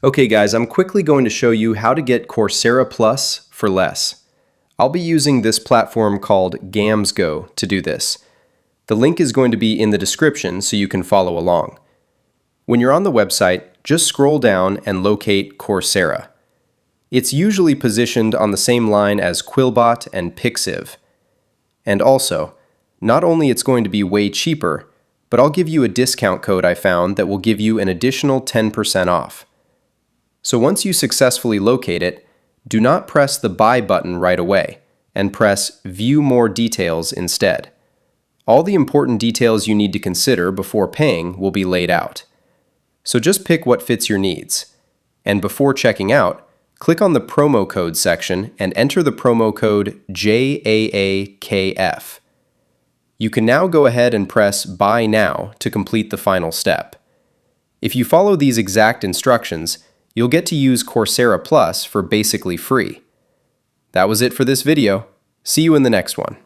Okay guys, I'm quickly going to show you how to get Coursera Plus for less. I'll be using this platform called GamsGo to do this. The link is going to be in the description so you can follow along. When you're on the website, just scroll down and locate Coursera. It's usually positioned on the same line as Quillbot and Pixiv. And also, not only it's going to be way cheaper, but I'll give you a discount code I found that will give you an additional 10% off. So once you successfully locate it, do not press the Buy button right away, and press View More Details instead. All the important details you need to consider before paying will be laid out. So just pick what fits your needs. And before checking out, click on the promo code section and enter the promo code JAAKF. You can now go ahead and press Buy Now to complete the final step. If you follow these exact instructions, you'll get to use Coursera Plus for basically free. That was it for this video. See you in the next one.